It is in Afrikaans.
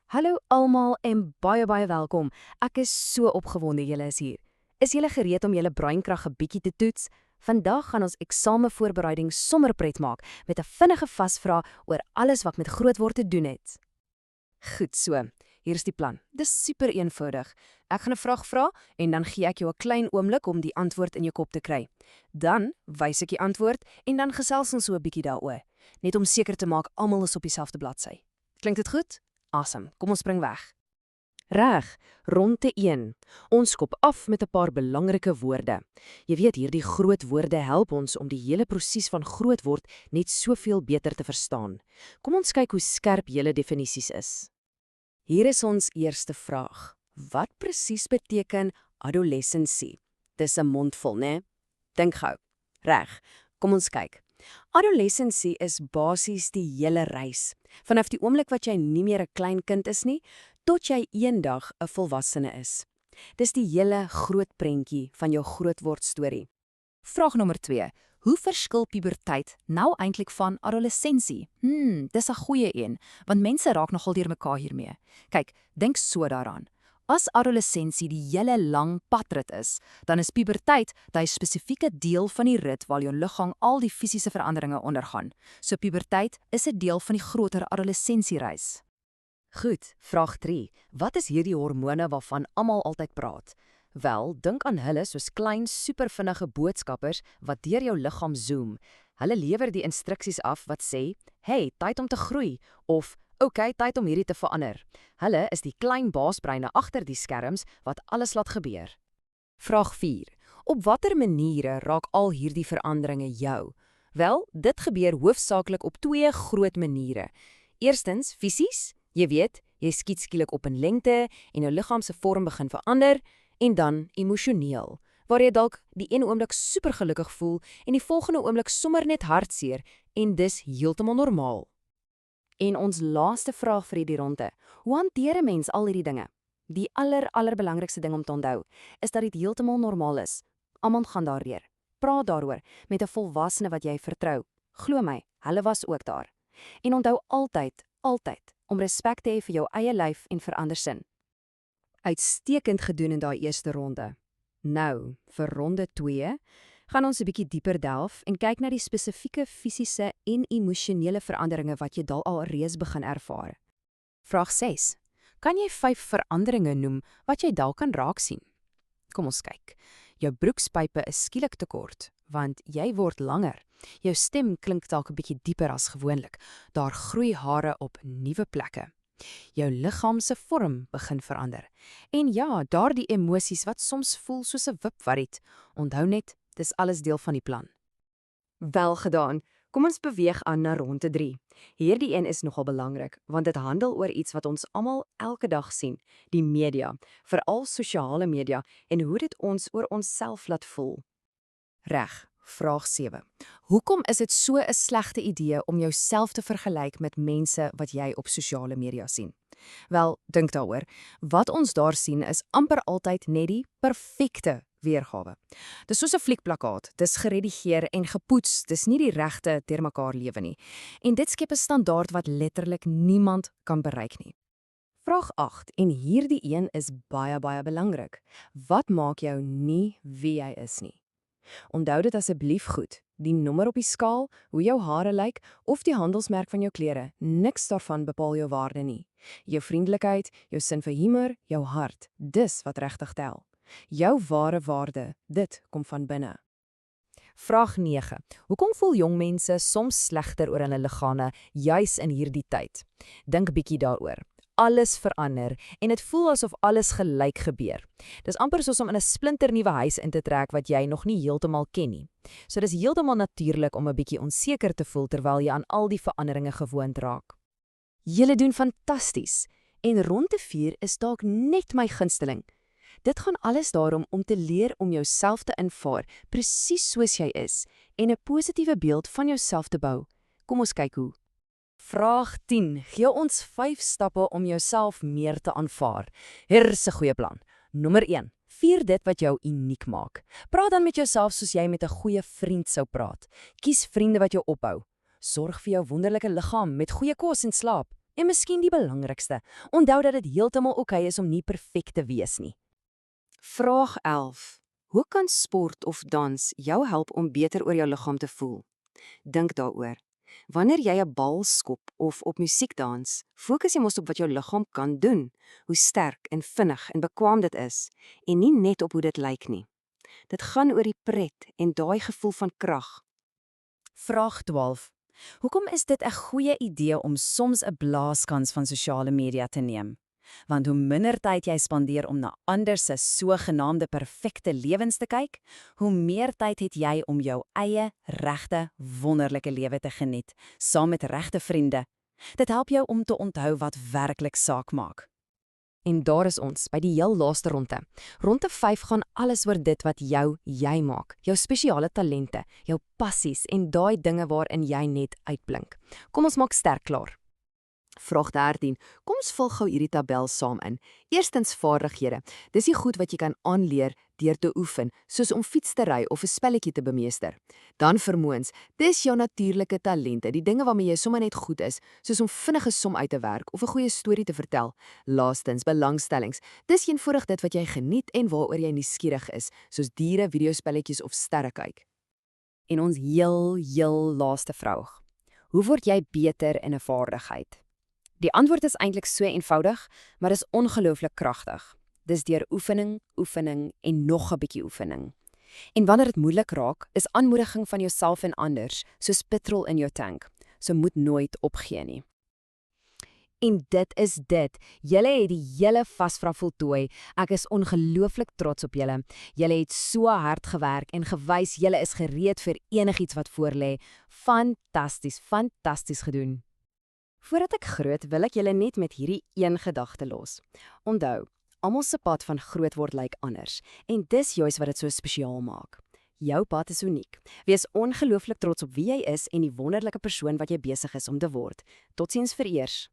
Hallo almal en baie welkom. Ek is so opgewonde julle is hier. Is julle gereed om julle breinkrag 'n bietjie te toets? Vandag gaan ons eksamevoorbereiding sommer pret maak met 'n vinnige vasvraag oor alles wat met grootword te doen het. Goed so. Hier is die plan. Dis super eenvoudig. Ek gaan 'n vraag vra en dan gee ek jou 'n klein oomblik om die antwoord in jou kop te kry. Dan wys ek die antwoord en dan gesels ons so 'n bietjie daaroor, net om seker te maak almal is op dieselfde bladsy. Klink dit goed? Awesome. Kom ons spring weg. Reg, ronde 1. Ons skop af met 'n paar belangrike woorde. Jy weet, hierdie groot woorde help ons om die hele proses van groot word net soveel beter te verstaan. Kom ons kyk hoe skerp julle definisies is. Hier is ons eerste vraag. Wat presies beteken adolessensie? Dis 'n mondvol, né? Dink gou. Reg. Kom ons kyk. Adolessensie is basies die hele reis. Vanaf die oomblik wat jy nie meer 'n klein kind is nie, tot jy eendag 'n volwassene is. Dis die hele groot prentjie van jou grootword storie. Vraag nommer 2. Hoe verskil puberteit nou eintlik van adolessensie? Dis 'n goeie een, want mense raak nogal deurmekaar hiermee. Kyk, dink so daaraan. As adolessensie die hele lang padrit is, dan is puberteit die spesifieke deel van die rit waar jou liggaam al die fisiese veranderinge ondergaan. So puberteit is 'n deel van die groter adolessensiereis. Goed, vraag 3. Wat is hierdie hormone waarvan almal altyd praat? Wel, dink aan hulle soos klein supervinnige boodskappers wat deur jou liggaam zoom. Hulle lewer die instruksies af wat sê, "Hey, tyd om te groei," of "Oké, tyd om hierdie te verander." Hulle is die klein baasbreine agter die skerms wat alles laat gebeur. Vraag 4. Op watter maniere raak al hierdie veranderinge jou? Wel, dit gebeur hoofsaaklik op 2 groot maniere. Eerstens, fisies. Jy weet, jy skiet skielik op in lengte en jou liggaam se vorm begin verander. En dan emosioneel, waar jy dalk die een oomblik supergelukkig voel en die volgende oomblik sommer net hartseer en dis heeltemal normaal. En ons laaste vraag vir hierdie ronde. Hoe hanteer 'n mens al hierdie dinge? Die allerbelangrikste ding om te onthou is dat dit heeltemal normaal is. Almal gaan daardeur. Praat daaroor met 'n volwassene wat jy vertrou. Glo my, hulle was ook daar. En onthou altyd om respek te hê vir jou eie lyf en vir ander sin. Uitstekend gedoen in daai eerste ronde. Nou, vir ronde 2 gaan ons 'n bietjie dieper delf en kyk na die spesifieke fisiese en emosionele veranderinge wat jy al reeds begin ervaar. Vraag 6. Kan jy 5 veranderinge noem wat jy dalk kan raak sien? Kom ons kyk. Jou broekspype is skielik te kort, want jy word langer. Jou stem klink dalk 'n bietjie dieper as gewoonlik. Daar groei hare op nuwe plekke. Jou liggaam se vorm begin verander. En ja, daardie emosies wat soms voel soos 'n wipwarriet. Onthou net, dis alles deel van die plan. Wel gedaan. Kom ons beweeg aan na ronde 3. Hierdie een is nogal belangrik, want dit handel oor iets wat ons almal elke dag sien, die media, veral sosiale media en hoe dit ons oor onsself laat voel. Reg. Vraag 7. Hoekom is dit so 'n slegte idee om jouself te vergelyk met mense wat jy op sosiale media sien? Wel, dink daaroor. Wat ons daar sien is amper altyd net die perfekte weergawe. Dis soos 'n fliekplakkaat, dis geredigeer en gepoets, dis nie die regte deurmekaar lewe nie. En dit skep 'n standaard wat letterlik niemand kan bereik nie. Vraag 8, en hierdie een is baie belangrik. Wat maak jou nie wie jy is nie? Onthou dit asseblief goed. Die nommer op die skaal, hoe jou hare lyk of die handelsmerk van jou klere, niks daarvan bepaal jou waarde nie. Jou vriendelikheid, jou sin vir humor, jou hart, dis wat regtig tel. Jou ware waarde, dit kom van binne. Vraag 9. Hoekom voel jong mense soms slegter oor hulle liggame juis in hierdie tyd? Dink bietjie daaroor. Alles verander en dit voel asof alles gelyk gebeur. Dis amper soos om in 'n splinternuwe huis in te trek wat jy nog nie heeltemal ken nie. So dis heeltemal natuurlik om 'n bietjie onseker te voel terwyl jy aan al die veranderinge gewoond raak. Julle doen fantasties en ronde 4 is dalk net my gunsteling. Dit gaan alles daarom om te leer om jouself te aanvaar presies soos jy is en 'n positiewe beeld van jouself te bou. Kom ons kyk hoe. Vraag 10. Gee ons 5 stappe om jouself meer te aanvaar. Hier is 'n goeie plan. Nommer 1. Vier dit wat jou uniek maak. Praat dan met jouself soos jy met 'n goeie vriend sou praat. Kies vriende wat jou opbou. Sorg vir jou wonderlike liggaam met goeie kos en slaap. En miskien die belangrikste, onthou dat dit heeltemal oukei is om nie perfek te wees nie. Vraag 11. Hoe kan sport of dans jou help om beter oor jou liggaam te voel? Dink daaroor. Wanneer jy 'n bal skop of op musiek dans, fokus jy mos op wat jou liggaam kan doen, hoe sterk en vinnig en bekwam dit is, en nie net op hoe dit lyk nie. Dit gaan oor die pret en daai gevoel van krag. Vraag 12. Hoekom is dit 'n goeie idee om soms 'n blaaskans van sosiale media te neem? Want hoe minder tyd jy spandeer om na ander se sogenaamde perfekte lewens te kyk, hoe meer tyd het jy om jou eie regte, wonderlike lewe te geniet, saam met regte vriende. Dit help jou om te onthou wat werklik saak maak. En daar is ons, by die heel laaste ronde. Ronde 5 gaan alles oor dit wat jy maak, jou spesiale talente, jou passies en daai dinge waarin jy net uitblink. Kom ons maak sterk klaar. Vraag 13. Kom ons vul gou hierdie tabel saam in. Eerstens vaardighede. Dis die goed wat jy kan aanleer deur te oefen, soos om fiets te ry of 'n spelletjie te bemeester. Dan vermoëns. Dis jou natuurlike talente, die dinge waarmee jy sommer net goed is, soos om vinnige som uit te werk of 'n goeie storie te vertel. Laastens, belangstellings. Dis eenvoudig dit wat jy geniet en waaroor jy nuuskierig is, soos diere, videospelletjies of sterre kyk. En ons heel laaste vraag. Hoe word jy beter in 'n vaardigheid? Die antwoord is eintlik so eenvoudig, maar is ongelooflik kragtig. Dis deur oefening, oefening en nog 'n bietjie oefening. En wanneer dit moeilik raak, is aanmoediging van jouself en anders, soos petrol in jou tank. So moet nooit opgee nie. En dit is dit. Julle het die hele vasvra voltooi. Ek is ongelooflik trots op julle. Julle het so hard gewerk en gewys julle is gereed vir enigiets wat voorlê. Fantasties gedoen. Voordat ek groot, wil ek julle net met hierdie een gedagte los. Onthou, almal se pad van groot word lyk anders, en dis juis wat dit so spesiaal maak. Jou pad is uniek. Wees ongelooflik trots op wie jy is en die wonderlike persoon wat jy besig is om te word. Totsiens vereers.